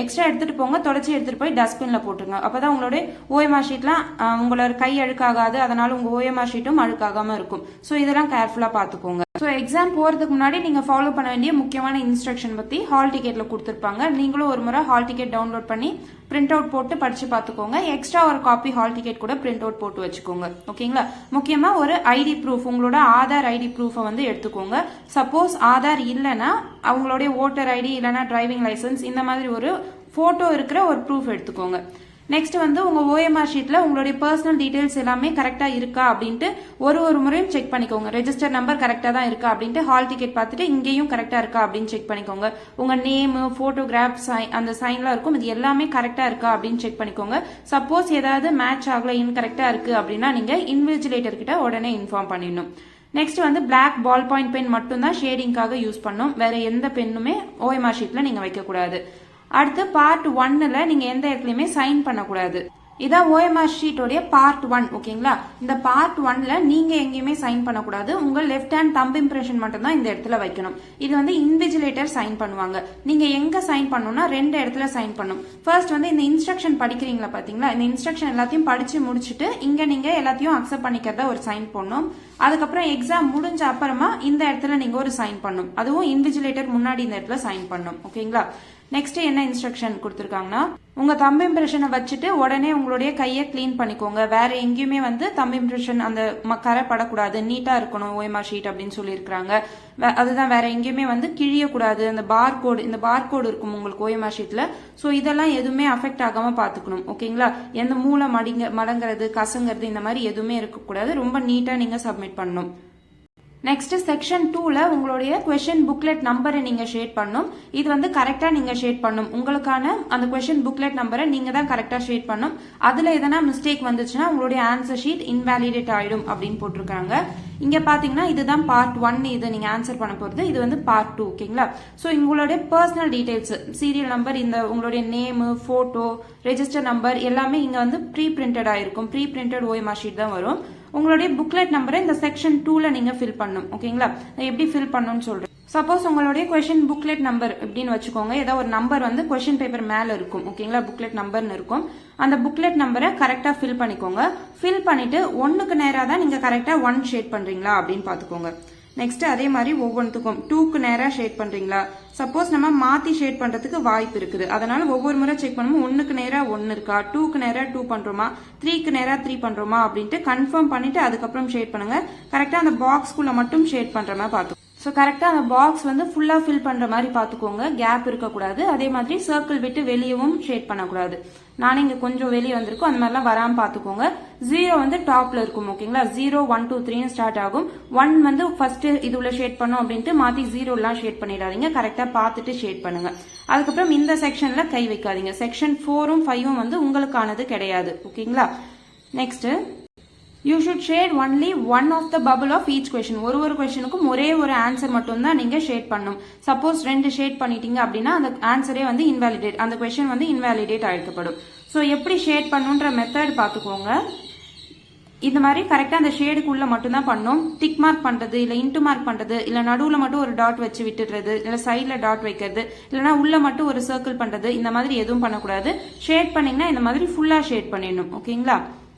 எக்ஸ்ட்ரா எடுத்துட்டு போங்க, தொடச்சி எடுத்துட்டு போய் டஸ்ட்பின்ல போட்டுருங்க. அப்பதான் உங்களுடைய ஓஎம்ஆர் ஷீட்லாம் உங்களோட கை அழுக்காகாது, அதனால உங்க ஓஎம்ஆர் ஷீட்டும் அழுக்காகாம இருக்கும். ஸோ இதெல்லாம் கேர்ஃபுல்லா பாத்துக்கோங்க. ஸோ எக்ஸாம் போறதுக்கு முன்னாடி நீங்க ஃபாலோ பண்ண வேண்டிய முக்கியமான இன்ஸ்ட்ரக்ஷன் பத்தி ஹால் டிக்கெட்ல கொடுத்துருப்பாங்க. நீங்களும் ஒரு முறை ஹால் டிக்கெட் டவுன்லோட் பண்ணி பிரிண்ட் அவுட் போட்டு படிச்சு பாத்துக்கோங்க. எக்ஸ்ட்ரா ஒரு காப்பி ஹால் டிக்கெட் கூட பிரிண்ட் அவுட் போட்டு வச்சுக்கோங்க. ஓகேங்களா? முக்கியமா ஒரு ஐடி ப்ரூஃப், உங்களோட ஆதார் ஐடி ப்ரூஃபை வந்து எடுத்துக்கோங்க. சப்போஸ் ஆதார் இல்லைன்னா அவங்களுடைய ஓட்டர் ஐடி இல்லைன்னா டிரைவிங் லைசன்ஸ் இந்த மாதிரி ஒரு போட்டோ இருக்கிற ஒரு ப்ரூஃப் எடுத்துக்கோங்க. நெக்ஸ்ட் வந்து உங்க ஓஎம்ஆர் ஷீட்ல உங்களுடைய பர்சனல் டீடைல்ஸ் எல்லாமே கரெக்டா இருக்கா அப்படின்ட்டு ஒரு முறையும் செக் பண்ணிக்கோங்க. ரெஜிஸ்டர் நம்பர் கரெக்டா தான் இருக்கா அப்படின்ட்டு ஹால் டிக்கெட் பார்த்துட்டு இங்கேயும் கரெக்டா இருக்கா அப்படின்னு செக் பண்ணிக்கோங்க. உங்க நேம், போட்டோகிராஃப், அந்த சைன்லாம் இருக்கும், இது எல்லாமே கரெக்டா இருக்கா அப்படின்னு செக் பண்ணிக்கோங்க. சப்போஸ் ஏதாவது மேட்ச் ஆகல, இன்கரெக்டா இருக்கு அப்படின்னா நீங்க இன்விஜிலேட்டர் கிட்ட உடனே இன்ஃபார்ம் பண்ணிடணும். நெக்ஸ்ட் வந்து பிளாக் பால் பாயிண்ட் பென் மட்டும் தான் ஷேடிங்காக யூஸ் பண்ணும். வேற எந்த பெண்ணுமே ஓஎம்ஆர் ஷீட்ல நீங்க வைக்க கூடாது. அடுத்து பார்ட் 1ல நீங்க எந்த இடத்துலயுமே சைன் பண்ணக்கூடாது. இதான் ஓஎம்ஆர் ஷீட்டோடைய பார்ட் 1. ஓகேங்களா? இந்த பார்ட் 1ல நீங்க எங்கேயுமே சைன் பண்ணக்கூடாது. உங்க லெஃப்ட் ஹேண்ட் தம்ப் இம்ப்ரெஷன் மட்டும் தான் இந்த இடத்துல வைக்கணும். இது வந்து இன்விஜிலேட்டர் சைன் பண்ணுவாங்க. நீங்க எங்க சைன் பண்ணணும்னா 2 இடத்துல சைன் பண்ணணும். ஃபர்ஸ்ட் வந்து இந்த இன்ஸ்ட்ரக்ஷன் படிக்கிறீங்களா பாத்தீங்களா, இந்த இன்ஸ்ட்ரக்ஷன் எல்லாத்தையும் படிச்சு முடிச்சுட்டு இங்க நீங்க எல்லாத்தையும் அக்செப்ட் பண்ணிக்கிறதா ஒரு சைன் பண்ணணும். அதுக்கப்புறம் எக்ஸாம் முடிஞ்ச அப்புறமா இந்த இடத்துல நீங்க ஒரு சைன் பண்ணணும். அதுவும் இன்விஜிலேட்டர் முன்னாடி இந்த இடத்துல சைன் பண்ணணும். ஓகேங்களா? நெக்ஸ்ட் என்ன இன்ஸ்ட்ரக்ஷன் கொடுத்திருக்காங்கன்னா, உங்க தம்ப் இம்ப்ரெஷனை வச்சுட்டு உடனே உங்களுடைய கையை கிளீன் பண்ணிக்கோங்க. வேற எங்கேயுமே வந்து தம்ப் இம்ப்ரெஷன் அந்த கரை படக்கூடாது, நீட்டா இருக்கணும் ஓஎம்ஆர் ஷீட் அப்படின்னு சொல்லியிருக்காங்க. அதுதான், வேற எங்கேயுமே வந்து கிழியக்கூடாது. அந்த இந்த பார்கோடு இருக்கும் உங்களுக்கு ஓஎம்ஆர் ஷீட்ல. ஸோ இதெல்லாம் எதுவுமே அஃபெக்ட் ஆகாம பாத்துக்கணும். ஓகேங்களா? எந்த மூளை மடங்கிறது, கசங்கிறது இந்த மாதிரி எதுவுமே இருக்கக்கூடாது. ரொம்ப நீட்டா நீங்க சப்மிட் பண்ணணும். நெக்ஸ்ட் செக்ஷன் 2ல உங்களுடைய கொஸ்டின் புக்லெட் நம்பரை நீங்க ஷேட் பண்ணணும். இது வந்து கரெக்டா நீங்க ஷேட் பண்ணணும். உங்களுக்கான அந்த கொஸ்டின் புக்லெட் நம்பரை நீங்க தான் கரெக்டா ஷேட் பண்ணணும். அதுல எதனா மிஸ்டேக் வந்துச்சுன்னா உங்களுடைய ஆன்சர் ஷீட் இன்வாலிடேட் ஆயிடும் அப்படின்னு போட்டிருக்காங்க. இங்க பாத்தீங்கன்னா இதுதான் பார்ட் 1, இது நீங்க ஆன்சர் பண்ண போறது. இது வந்து பார்ட் 2. ஓகேங்களா? சோ உங்களுடைய பர்சனல் டீடைல்ஸ், சீரியல் நம்பர், இந்த உங்களுடைய நேம், போட்டோ, ரெஜிஸ்டர் நம்பர் எல்லாமே இங்க வந்து ப்ரீ பிரிண்டட் ஆயிருக்கும். ப்ரீ பிரிண்டட் ஓஎம்ஆர் ஷீட் தான் வரும். உங்களுடைய புக்லெட் நம்பரை இந்த செக்ஷன் 2ல நீங்க ஃபில் பண்ணணும். ஓகேங்களா? எப்படி ஃபில் பண்ணணும்னு சொல்றேன். சப்போஸ் உங்களுடைய கொஸ்டின் புக்லெட் நம்பர் அப்படின்னு வச்சுக்கோங்க. ஏதாவது ஒரு நம்பர் வந்து கொஸ்டின் பேப்பர் மேல இருக்கும். ஓகேங்களா? புக்லெட் நம்பர்னு இருக்கும். அந்த புக்லெட் நம்பரை கரெக்டா ஃபில் பண்ணிக்கோங்க. ஃபில் பண்ணிட்டு 1க்கு நேரா தான் நீங்க கரெக்டா 1 ஷேட் பண்றீங்களா அப்படின்னு பாத்துக்கோங்க. நெக்ஸ்ட் அதே மாதிரி ஒவ்வொன்றுக்கும் 2க்கு நேரா ஷேட் பண்றீங்களா. சப்போஸ் நம்ம மாத்தி ஷேட் பண்றதுக்கு வாய்ப்பு இருக்குது. அதனால ஒவ்வொரு முறை செக் பண்ணும்போது 1க்கு நேரா 1 இருக்கா, 2க்கு நேரா 2 பண்றோமா, 3க்கு நேரா 3 பண்றோமா அப்படின்ட்டு கன்ஃபார்ம் பண்ணிட்டு அதுக்கப்புறம் ஷேட் பண்ணுங்க. கரெக்டா அந்த பாக்ஸ்குள்ள மட்டும் ஷேட் பண்ற மாதிரி பாத்துக்கோங்க. ஸோ கரெக்டாக அந்த பாக்ஸ் வந்து ஃபுல்லாக ஃபில் பண்ணுற மாதிரி பார்த்துக்கோங்க. கேப் இருக்கக்கூடாது. அதே மாதிரி சர்க்கிள் விட்டு வெளியவும் ஷேட் பண்ணக்கூடாது. நானே இங்கே கொஞ்சம் வெளியே வந்திருக்கும், அந்த மாதிரிலாம் வராமல் பார்த்துக்கோங்க. 0 வந்து டாப்ல இருக்கும். ஓகேங்களா? 0, 1, 2, 3 ஸ்டார்ட் ஆகும். 1 வந்து ஃபர்ஸ்ட் இது உள்ள ஷேட் பண்ணும் அப்படின்ட்டு மாற்றி 0 ஷேட் பண்ணிடாதீங்க. கரெக்டாக பார்த்துட்டு ஷேட் பண்ணுங்க. அதுக்கப்புறம் இந்த செக்ஷன்ல கை வைக்காதீங்க. செக்ஷன் 4ம் 5ம் வந்து உங்களுக்கானது கிடையாது. ஓகேங்களா? Next, you should shade only one of the bubble of each question. ஒரு கொஸ்டினுக்கும் ஒரே ஒரு ஆன்சர் மட்டும் தான் நீங்க ஷேட் பண்ணணும். சப்போஸ் 2 ஷேட் பண்ணிட்டீங்க அப்படின்னா அந்த ஆன்சரே வந்து இன்வாலிடேட், அந்த கொஸ்டின் வந்து இன்வாலிடேட் ஆயிடுக்கப்படும். ஸோ எப்படி ஷேட் பண்ணுன்ற மெத்தட் பார்த்துக்கோங்க. இந்த மாதிரி கரெக்டா அந்த ஷேடுக்குள்ள மட்டும் தான் பண்ணணும். டிக் மார்க் பண்றது, இல்ல இன்டு மார்க் பண்றது, இல்ல நடுவுல மட்டும் ஒரு டாட் வச்சு விட்டுறது, இல்ல சைட்ல டாட் வைக்கிறது, இல்லனா உள்ள மட்டும் ஒரு சர்க்கிள் பண்றது, இந்த மாதிரி எதுவும் பண்ணக்கூடாது. ஷேட் பண்ணீங்கன்னா இந்த மாதிரி ஃபுல்லா ஷேட் பண்ணிடணும். ஓகேங்களா?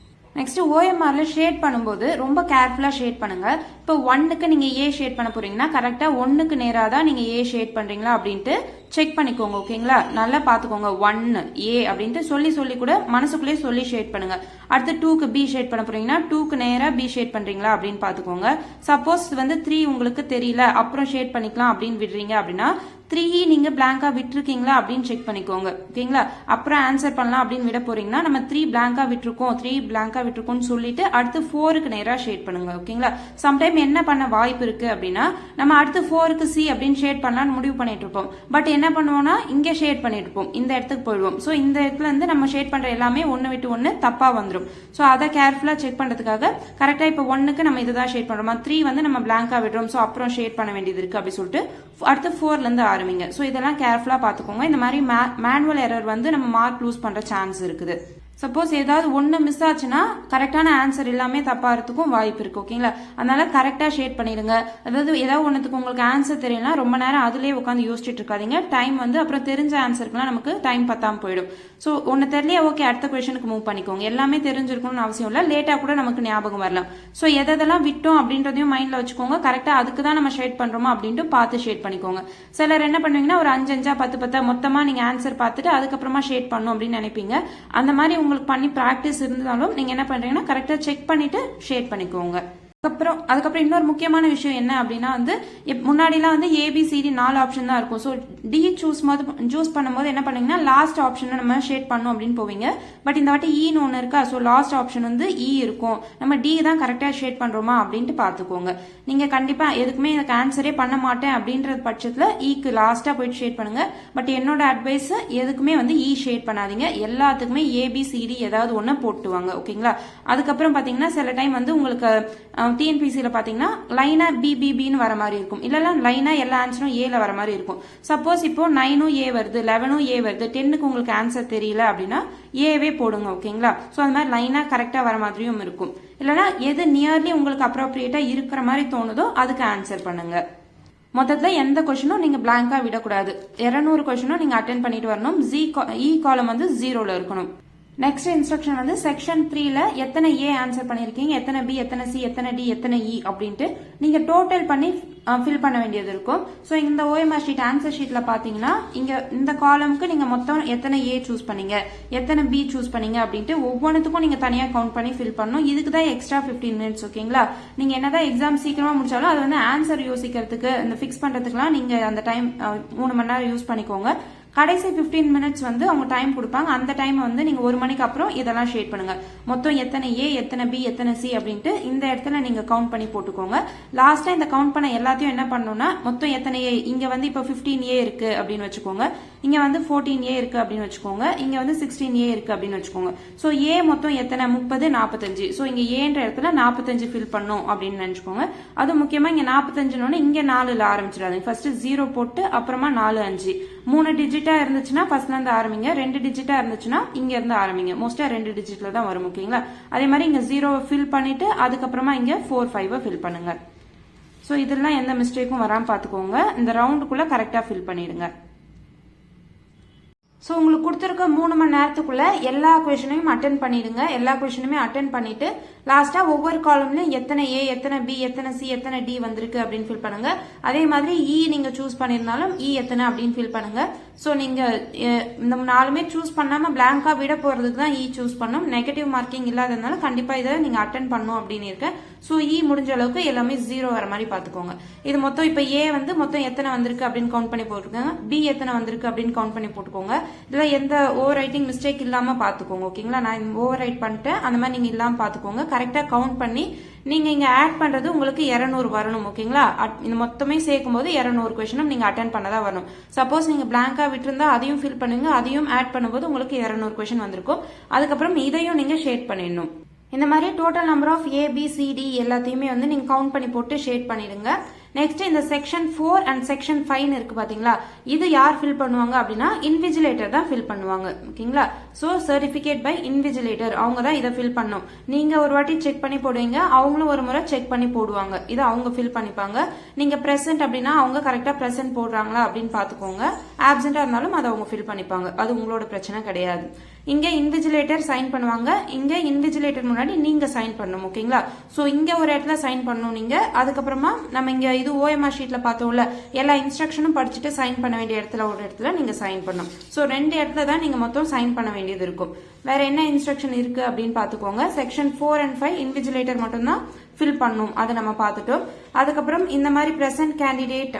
நெக்ஸ்ட் ஓஎம்ஆர்ல ஷேட் பண்ணும்போது ரொம்ப கேர்ஃபுல்லா ஷேட் பண்ணுங்க. இப்போ 1க்கு நீங்க ஏ ஷேட் பண்ண போறீங்கன்னா கரெக்டா 1க்கு நேரா தான் நீங்க ஏ ஷேட் பண்றீங்களா அப்படின்ட்டு செக் பண்ணிக்கோங்க. ஓகேங்களா? நல்லா பாத்துக்கோங்க. 1 ஏ அப்படின்ட்டு சொல்லி கூட மனசுக்குள்ளேயே சொல்லி ஷேட் பண்ணுங்க. அடுத்து 2க்கு பி ஷேட் பண்ண போறீங்கன்னா 2க்கு நேரா பி ஷேட் பண்றீங்களா அப்படின்னு பாத்துக்கோங்க. சப்போஸ் வந்து 3 உங்களுக்கு தெரியல, அப்புறம் ஷேட் பண்ணிக்கலாம் அப்படின்னு விடுறீங்க அப்படின்னா 3 நீங்க பிளாங்கா விட்டுருக்கீங்களா அப்படின்னு செக் பண்ணிக்கோங்க. ஓகேங்களா? அப்புறம் ஆன்சர் பண்ணலாம் அப்படின்னு விட போறீங்கன்னா நம்ம 3 பிளாங்கா விட்டுருக்கோம்னு சொல்லிட்டு அடுத்து 4க்கு நேரா ஷேட் பண்ணுங்க. ஓகேங்களா? சம்டைம் என்ன பண்ண வாய்ப்பு இருக்கு அப்படின்னா நம்ம அடுத்து 4க்கு சி அப்படின்னு ஷேட் பண்ணலாம்னு முடிவு பண்ணிட்டு இருப்போம். பட் என்ன பண்ணுவோம்னா இங்க ஷேட் பண்ணிட்டு இருப்போம், இந்த இடத்துக்கு போயிடுவோம். ஸோ இந்த இடத்துல இருந்து நம்ம ஷேட் பண்ற எல்லாமே 1 விட்டு 1 தப்பா வந்துடும். ஸோ அதை கேர்ஃபுல்லா செக் பண்றதுக்காக கரெக்டா இப்போ 1க்கு நம்ம இதுதான் ஷேட் பண்றோமா, 3 வந்து நம்ம பிளாங்கா விடுறோம். ஸோ அப்புறம் ஷேட் பண்ண வேண்டியது இருக்கு அப்படின்னு சொல்லிட்டு அடுத்து 4ல இருந்து ஆரம்பிங்க. ஸோ இதெல்லாம் கேர்ஃபுல்லா பாத்துக்கோங்க. இந்த மாதிரி மேனுவல் எரர் வந்து நம்ம மார்க் லூஸ் பண்ற சான்ஸ் இருக்குது. சப்போஸ் ஏதாவது ஒன்று மிஸ் ஆச்சுன்னா கரெக்டான ஆன்சர் எல்லாமே தப்பாகிறதுக்கும் வாய்ப்பு இருக்கு. ஓகேங்களா, அதனால கரெக்டாக ஷேட் பண்ணிடுங்க. அதாவது ஏதாவது ஒன்றுத்துக்கு உங்களுக்கு ஆன்சர் தெரியலனா ரொம்ப நேரம் அதுலேயே உட்காந்து யோசிச்சுட்டு இருக்காதீங்க. டைம் வந்து அப்புறம் தெரிஞ்ச ஆன்சருக்குலாம் நமக்கு டைம் பத்தாமல் போயிடும். ஸோ ஒன்று தெரியலையா, ஓகே அடுத்த கொஸ்டினுக்கு மூவ் பண்ணிக்கோங்க. எல்லாமே தெரிஞ்சிருக்கணும்னு அவசியம் இல்லை, லேட்டாக கூட நமக்கு ஞாபகம் வரலாம். ஸோ எதெல்லாம் விட்டோம் அப்படின்றதையும் மைண்டில் வச்சுக்கோங்க. கரெக்டாக அதுக்கு தான் நம்ம ஷேட் பண்ணுறோமா அப்படின்ட்டு பார்த்து ஷேட் பண்ணிக்கோங்க. சிலர் என்ன பண்ணுவீங்கன்னா ஒரு 5 10 மொத்தமாக நீங்கள் ஆன்சர் பார்த்துட்டு அதுக்கப்புறமா ஷேட் பண்ணும் அப்படின்னு நினைப்பீங்க. அந்த மாதிரி உங்களுக்கு பண்ணி ப்ராக்டிஸ் இருந்தாலும் நீங்க என்ன பண்றீங்கன்னா கரெக்டா செக் பண்ணிட்டு ஷேட் பண்ணிக்கோங்க. அதுக்கப்புறம் இன்னொரு முக்கியமான விஷயம் என்ன அப்படின்னா வந்து முன்னாடிலாம் வந்து ஏபிசிடி 4 ஆப்ஷன் தான் இருக்கும். ஸோ டி சூஸ் பண்ணும்போது என்ன பண்ணீங்கன்னா லாஸ்ட் ஆப்ஷன் நம்ம ஷேட் பண்ணும் அப்படின்னு போவீங்க. பட் இந்த வாட்டி ஈன்னு ஒன்று இருக்கா, ஸோ லாஸ்ட் ஆப்ஷன் வந்து இ இருக்கும். நம்ம டி தான் கரெக்டாக ஷேட் பண்றோமா அப்படின்ட்டு பார்த்துக்கோங்க. நீங்க கண்டிப்பா எதுக்குமே எனக்கு ஆன்சரே பண்ண மாட்டேன் அப்படின்ற பட்சத்தில் ஈக்கு லாஸ்டா போயிட்டு ஷேட் பண்ணுங்க. பட் என்னோட அட்வைஸ் எதுக்குமே வந்து இ ஷேட் பண்ணாதீங்க, எல்லாத்துக்குமே ஏபிசிடி ஏதாவது ஒன்று போட்டுவாங்க. ஓகேங்களா, அதுக்கப்புறம் பார்த்தீங்கன்னா சில டைம் வந்து உங்களுக்கு டிஎன்பிசியில் பார்த்தீங்கன்னா லைனா பிபிபின்னு வர மாதிரி இருக்கும், இல்லைன்னா லைனா எல்லா ஆன்சரும் ஏல வர மாதிரி இருக்கும். சப்போஸ் இப்போ 9 ஏ வருது, 11 ஏ வருது, 10க்கு உங்களுக்கு ஆன்சர் தெரியல அப்படின்னா ஏவே போடுங்க. ஓகேங்களா, ஸோ அந்த மாதிரி லைனா கரெக்டாக வர மாதிரியும் இருக்கும். இல்லைன்னா எது நியர்லி உங்களுக்கு அப்ரோப்ரியேட்டா இருக்கிற மாதிரி தோணுதோ அதுக்கு ஆன்சர் பண்ணுங்க. மொத்தத்தில் எந்த கொஸ்டினும் நீங்க பிளாங்கா விடக்கூடாது. 200 கொஸ்டினும் நீங்க அட்டென்ட் பண்ணிட்டு வரணும். இ காலம் வந்து 0ல இருக்கணும். நெக்ஸ்ட் இன்ஸ்ட்ரக்ஷன் வந்து செக்ஷன் 3ல எத்தனை ஏ ஆன்சர் பண்ணிருக்கீங்க, எத்தனை பி, எத்தனை சி, எத்தனை டி, எத்தனை இ அப்படின்ட்டு நீங்க டோட்டல் பண்ணி ஃபில் பண்ண வேண்டியது இருக்கும். ஸோ இந்த OMR ஷீட் ஆன்சர் ஷீட்ல பாத்தீங்கன்னா இங்க இந்த காலமுக்கு நீங்க மொத்தம் எத்தனை ஏ சூஸ் பண்ணீங்க, எத்தனை பி சூஸ் பண்ணீங்க அப்படின்ட்டு ஒவ்வொன்றுத்துக்கும் நீங்க தனியா கவுண்ட் பண்ணி ஃபில் பண்ணணும். இதுக்கு தான் எக்ஸ்ட்ரா 15 மினிட்ஸ். ஓகேங்களா, நீங்க என்னதான் எக்ஸாம் சீக்கிரமா முடிச்சாலும் அது வந்து ஆன்சர் யோசிக்கிறதுக்கு இந்த ஃபிக்ஸ் பண்றதுக்குலாம் நீங்க அந்த டைம் 3 மணி நேரம் யூஸ் பண்ணிக்கோங்க. கடைசி 15 மினிட்ஸ் வந்து அவங்க டைம் கொடுப்பாங்க. அந்த டைம் வந்து நீங்க 1 மணிக்கு அப்புறம் இதெல்லாம் ஷேட் பண்ணுங்க. மொத்தம் எத்தனை ஏ, எத்தனை பி, எத்தனை சி அப்படின்ட்டு இந்த இடத்துல நீங்க கவுண்ட் பண்ணி போட்டுக்கோங்க. லாஸ்டா இந்த கவுண்ட் பண்ண எல்லாத்தையும் என்ன பண்ணணும்னா மொத்தம் எத்தனை ஏ, இங்க வந்து இப்போ 15 ஏ இருக்கு அப்படின்னு வச்சுக்கோங்க, இங்க வந்து 14 ஏ இருக்கு அப்படின்னு வச்சுக்கோங்க, இங்க வந்து 16 ஏ இருக்கு அப்படின்னு வச்சுக்கோங்க. ஸோ ஏ மொத்தம் எத்தனை 30 45. ஸோ இங்க ஏன்ற இடத்துல 45 ஃபில் பண்ணும் அப்படின்னு நினைச்சுக்கோங்க. அது முக்கியமா இங்க 45 இங்க 4ல ஆரம்பிச்சிடாதீங்க. ஃபர்ஸ்ட் 0 போட்டு அப்புறமா 4 5 3 டிஜிட்டா இருந்துச்சுன்னா ஃபர்ஸ்ட்ல இருந்து ஆரம்பிங்க, 2 டிஜிட்டா இருந்துச்சுன்னா இங்க இருந்து ஆரம்பிங்க. மோஸ்டா 2 டிஜிட்ல தான் வரும். ஓகேங்களா, அதே மாதிரி இங்க 0 ஃபில் பண்ணிட்டு அதுக்கப்புறமா இங்க 4 5 ஃபில் பண்ணுங்க. ஸோ இதெல்லாம் எந்த மிஸ்டேக்கும் வராம பாத்துக்கோங்க. இந்த ரவுண்டுக்குள்ள கரெக்டா ஃபில் பண்ணிடுங்க. ஸோ உங்களுக்கு கொடுத்துருக்க 3 மணி நேரத்துக்குள்ள எல்லா கொஸ்டினையும் அட்டென்ட் பண்ணிடுங்க. எல்லா கொஸ்டினுமே அட்டென்ட் பண்ணிட்டு லாஸ்டா ஒவ்வொரு காலம்லயும் எத்தனை ஏ, எத்தனை பி, எத்தனை சி, எத்தனை டி வந்திருக்கு அப்படின்னு ஃபில் பண்ணுங்க. அதே மாதிரி இ நீங்க சூஸ் பண்ணிருந்தாலும் இ எத்தனை அப்படின்னு ஃபில் பண்ணுங்க. ஸோ நீங்க இந்த 4மே சூஸ் பண்ணாம பிளாங்கா விட போறதுக்கு தான் இ சூஸ் பண்ணும். நெகட்டிவ் மார்க்கிங் இல்லாததுனால கண்டிப்பா இதை நீங்க அட்டென்ட் பண்ணும் அப்படின்னு இருக்கேன். ஸோ இ முடிஞ்ச அளவுக்கு எல்லாமே 0 வர மாதிரி பாத்துக்கோங்க. இது மொத்தம் இப்ப ஏ வந்து மொத்தம் எத்தனை வந்திருக்கு அப்படின்னு கவுண்ட் பண்ணி போட்டுக்கோங்க, பி எத்தனை வந்திருக்கு அப்படின்னு கவுண்ட் பண்ணி போட்டுக்கோங்க. இதுல எந்த ஓவர் ரைட்டிங் மிஸ்டேக் இல்லாம பாத்துக்கோங்க. ஓகேங்களா, நான் ஓவர் ரைட் பண்ணிட்டேன், அந்த மாதிரி நீங்க இல்லாம பாத்துக்கோங்க. கரெக்டா கவுண்ட் பண்ணி நீங்க இங்க ஆட் பண்றது உங்களுக்கு 200 வரணும். ஓகேங்களா, இந்த மொத்தமே சேர்க்கும் போது 200 கொஸ்டினும் நீங்க அட்டென்ட் பண்ணதா வரணும். சப்போஸ் நீங்க பிளாங்கா விட்டுருந்தா அதையும் ஃபில் பண்ணுங்க, அதையும் ஆட் பண்ணும்போது உங்களுக்கு 200 கொஸ்டின் வந்திருக்கும். அதுக்கப்புறம் இதையும் நீங்க ஷேட் பண்ணிடணும். இந்த மாதிரி total number of A B C D எல்லாத்தையுமே வந்து நீங்க கவுண்ட் பண்ணி போட்டு ஷேட் பண்ணிடுங்க. நெக்ஸ்ட் இந்த செக்ஷன் 4 அண்ட் செக்ஷன் 5 இருக்கு பாத்தீங்களா, இது யார் ஃபில் பண்ணுவாங்க அப்படின்னா இன்விஜிலேட்டர் தான் ஃபில் பண்ணுவாங்க. ஓகேங்களா, சோ சர்டிபிகேட் பை இன்விஜிலேட்டர் அவங்க தான் இதை ஃபில் பண்ணும். நீங்க ஒரு வாட்டி செக் பண்ணி போடுவீங்க, அவங்களும் ஒரு முறை செக் பண்ணி போடுவாங்க. இதை அவங்க ஃபில் பண்ணிப்பாங்க. நீங்க பிரசன்ட் அப்படின்னா அவங்க கரெக்டா பிரசன்ட் போடுறாங்களா அப்படின்னு பாத்துக்கோங்க. ஆப்சென்டா இருந்தாலும் அதை அவங்க ஃபில் பண்ணிப்பாங்க, அது உங்களோட பிரச்சனை கிடையாது. இங்க இன்விஜிலேட்டர் சைன் பண்ணுவாங்க, இங்க இன்விஜிலேட்டர் முன்னாடி நீங்க சைன் பண்ணணும். ஓகேங்களா, சோ இங்க ஒரு இடத்துல சைன் பண்ணணும் நீங்க. அதுக்கப்புறமா நம்ம இங்க இது OMR ஷீட்ல பார்த்தோம்ல, எல்லா இன்ஸ்ட்ரக்ஷனும் படிச்சுட்டு சைன் பண்ண வேண்டிய இடத்துல ஒரு இடத்துல நீங்க சைன் பண்ணணும். சோ 2 இடத்துல தான் நீங்க மொத்தம் சைன் பண்ண வேண்டியது இருக்கும். வேற என்ன இன்ஸ்ட்ரக்ஷன் இருக்கு அப்படின்னு பாத்துக்கோங்க. செக்ஷன் 4 and 5 இன்விஜிலேட்டர் மட்டும் தான் ஃபில் பண்ணும், அதை நம்ம பார்த்துட்டோம். அதுக்கப்புறம் இந்த மாதிரி பிரசன்ட் கேண்டிடேட்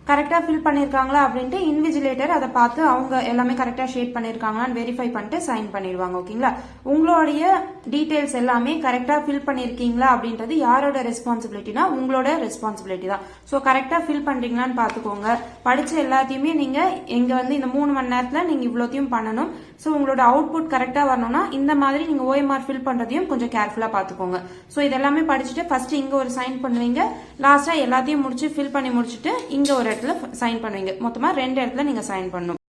கரெக்டா ஃபில் பண்ணிருக்காங்களா அப்படின்ட்டு இன்விஜிலேட்டர் அதை பார்த்து அவங்க எல்லாமே கரெக்டா ஷேட் பண்ணிருக்காங்களான்னு வெரிஃபை பண்ணிட்டு சைன் பண்ணிடுவாங்க. ஓகேங்களா, உங்களுடைய டீடைல்ஸ் எல்லாமே கரெக்டா ஃபில் பண்ணிருக்கீங்களா அப்படின்றது யாரோட ரெஸ்பான்சிபிலிட்டினா உங்களோட ரெஸ்பான்சிபிலிட்டி தான். ஸோ கரெக்டா ஃபில் பண்றீங்களான்னு பாத்துக்கோங்க. படிச்ச எல்லாத்தையுமே நீங்க இங்க வந்து இந்த 3 மணி நேரத்துல நீங்க இவ்வளோத்தையும் பண்ணணும். ஸோ உங்களோட அவுட்புட் கரெக்டா வரணும்னா இந்த மாதிரி நீங்க OMR ஃபில் பண்றதையும் கொஞ்சம் கேர்ஃபுல்லா பாத்துக்கோங்க. ஸோ இதெல்லாமே படிச்சுட்டு ஃபர்ஸ்ட் இங்க ஒரு சைன் பண்ணுவீங்க, லாஸ்டா எல்லாத்தையும் முடிச்சு ஃபில் பண்ணி முடிச்சுட்டு இங்க ஒரு இடத்துல சைன் பண்ணுவீங்க. மொத்தமா 2 இடத்துல நீங்க சைன் பண்ணணும்.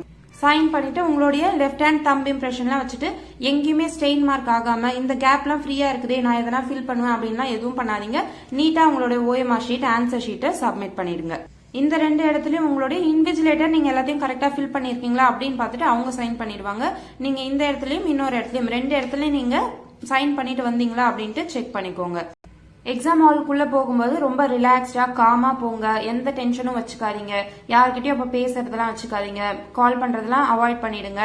சைன் பண்ணிட்டு உங்களுடைய லெஃப்ட் ஹேண்ட் தம்ப் இம்ப்ரெஷன்லாம் வச்சுட்டு எங்கேயுமே ஸ்டெயின் மார்க் ஆகாம இந்த கேப்லாம் ஃப்ரீயா இருக்குதே நான் எதனா ஃபில் பண்ணுவேன் அப்படின்லாம் எதுவும் பண்ணாதீங்க. நீட்டா உங்களுடைய ஓஎம்ஆர் ஷீட் ஆன்சர் ஷீட்டை சப்மிட் பண்ணிடுங்க. இந்த 2 இடத்துலயும் உங்களுடைய இன்விஜிலேட்டர் நீங்க எல்லாத்தையும் கரெக்டா ஃபில் பண்ணிருக்கீங்களா அப்படின்னு பார்த்துட்டு அவங்க சைன் பண்ணிடுவாங்க. நீங்க இந்த இடத்துலயும் இன்னொரு இடத்துலயும் 2 இடத்துலயும் நீங்க சைன் பண்ணிட்டு வந்தீங்களா அப்படின்ட்டு செக் பண்ணிக்கோங்க. எக்ஸாம் ஹாலுக்குள்ள போகும்போது ரொம்ப ரிலாக்ஸ்டா காமா போங்க. எந்த டென்ஷனும் வச்சுக்காதீங்க. யார்கிட்டயும் அப்ப பேசுறதெல்லாம் வச்சுக்காதீங்க. கால் பண்றதெல்லாம் அவாய்ட் பண்ணிடுங்க.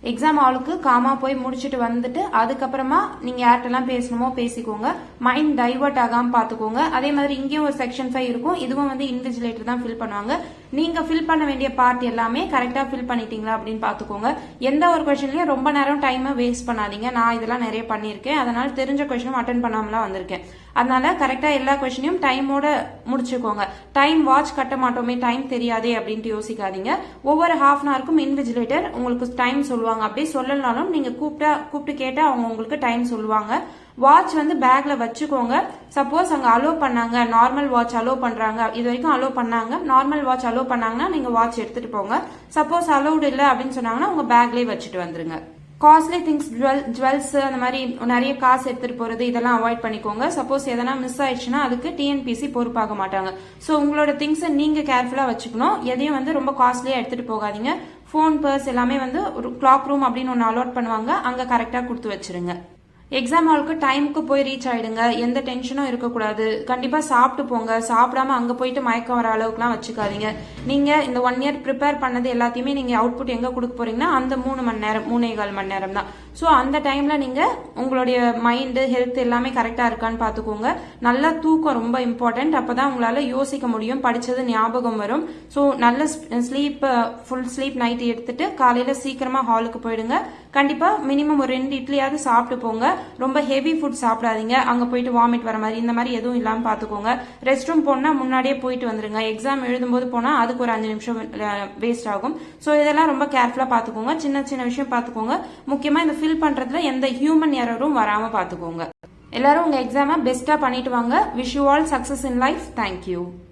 எக்ஸாம் ஹாலுக்கு காமா போய் முடிச்சுட்டு வந்துட்டு அதுக்கப்புறமா நீங்க யார்கிட்டலாம் பேசணுமோ பேசிக்கோங்க. மைண்ட் டைவர்ட் ஆகாம பாத்துக்கோங்க. அதே மாதிரி இங்கேயும் ஒரு செக்ஷன் 5 இருக்கும். இதுவும் வந்து இன்விஜிலேட்டர் தான் ஃபில் பண்ணுவாங்க. நீங்க ஃபில் பண்ண வேண்டிய பார்ட் எல்லாமே கரெக்டா ஃபில் பண்ணிட்டீங்களா அப்படின்னு பாத்துக்கோங்க. எந்த ஒரு கொஸ்டின்லயும் ரொம்ப நேரம் டைமை வேஸ்ட் பண்ணாதீங்க. நான் இதெல்லாம் நிறைய பண்ணிருக்கேன். அதனால தெரிஞ்ச கொஸ்டினும் அட்டன் பண்ணாமலாம் வந்திருக்கேன். அதனால கரெக்டா எல்லா கொஸ்டினையும் டைமோட முடிச்சுக்கோங்க. டைம் வாட்ச் கட்ட மாட்டோமே, டைம் தெரியாதே அப்படின்ட்டு யோசிக்காதீங்க. ஒவ்வொரு ஹாஃப் அன் ஹவருக்கும் இன்விஜிலேட்டர் உங்களுக்கு டைம் சொல்லுவாங்க. அப்படியே சொல்லலனாலும் நீங்க கூப்பிட்டு கேட்டா அவங்க உங்களுக்கு டைம் சொல்லுவாங்க. வாட்ச் வந்து பேக்ல வச்சுக்கோங்க. சப்போஸ் அங்க அலோ பண்ணாங்க, நார்மல் வாட்ச் அலோ பண்றாங்க, இது வரைக்கும் அலோ பண்ணாங்க, நார்மல் வாட்ச் அலோ பண்ணாங்கன்னா நீங்க வாட்ச் எடுத்துட்டு போங்க. சப்போஸ் அலோடு இல்லை அப்படின்னு சொன்னாங்கன்னா உங்க பேக்லயே வச்சுட்டு வந்துருங்க. காஸ்ட்லி திங்ஸ், ஜுவல்ஸ், அந்த மாதிரி நிறைய காசு எடுத்துட்டு போறது இதெல்லாம் அவாய்ட் பண்ணிக்கோங்க. சப்போஸ் எதனா மிஸ் ஆயிடுச்சுன்னா அதுக்கு டிஎன்பிசி பொறுப்பாக மாட்டாங்க. ஸோ உங்களோட திங்ஸை நீங்க கேர்ஃபுல்லா வச்சுக்கணும். எதையும் வந்து ரொம்ப காஸ்ட்லியா எடுத்துட்டு போகாதீங்க. ஃபோன், பர்ஸ் எல்லாமே வந்து ஒரு கிளாக் ரூம் அப்படின்னு ஒன்று அலாட் பண்ணுவாங்க. அங்க கரெக்டா கொடுத்து வச்சிருங்க. எக்ஸாம் ஹாலுக்கு டைமுக்கு போய் ரீச் ஆயிடுங்க. எந்த டென்ஷனும் இருக்கக்கூடாது. கண்டிப்பா சாப்பிட்டு போங்க. சாப்பிடாம அங்க போயிட்டு மயக்கம் வர அளவுக்குலாம் வச்சுக்காதீங்க. நீங்க இந்த 1 இயர் ப்ரிப்பேர் பண்ணது எல்லாத்தையுமே நீங்க அவுட்புட் எங்க கொடுக்க போறீங்கன்னா அந்த 3 மணி நேரம் 3.25 மணி நேரம் தான். ஸோ அந்த டைம்ல நீங்க உங்களுடைய மைண்டு ஹெல்த் எல்லாமே கரெக்டா இருக்கான்னு பாத்துக்கோங்க. நல்ல தூக்கம் ரொம்ப இம்பார்ட்டன்ட். அப்பதான் உங்களால யோசிக்க முடியும், படிச்சது ஞாபகம் வரும். ஸோ நல்ல ஸ்லீப், ஃபுல் ஸ்லீப் நைட் எடுத்துட்டு காலையில சீக்கிரமா ஹாலுக்கு போயிடுங்க. கண்டிப்பா மினிமம் ஒரு 2 இட்லியாவது சாப்பிட்டு போங்க. ரொம்ப ஹெவி ஃபுட் சாப்பிடாதீங்க. அங்க போயிட்டு வாமிட் வர மாதிரி இந்த மாதிரி எதுவும் இல்லாம பாத்துக்கோங்க. ரெஸ்ட் ரூம் போனா முன்னாடியே போயிட்டு வந்துருங்க. எக்ஸாம் எழுதும்போது போனா அதுக்கு ஒரு 5 நிமிஷம் வேஸ்ட் ஆகும். ஸோ இதெல்லாம் ரொம்ப கேர்ஃபுல்லா பாத்துக்கோங்க. சின்ன சின்ன விஷயம் பாத்துக்கோங்க. முக்கியமா இந்த ஃபில் பண்றதுல எந்த ஹியூமன் எரரும் வராம பாத்துக்கோங்க. எல்லாரும் உங்க எக்ஸாமை பெஸ்டா பண்ணிட்டு வாங்க. Wish you all success in life. Thank you.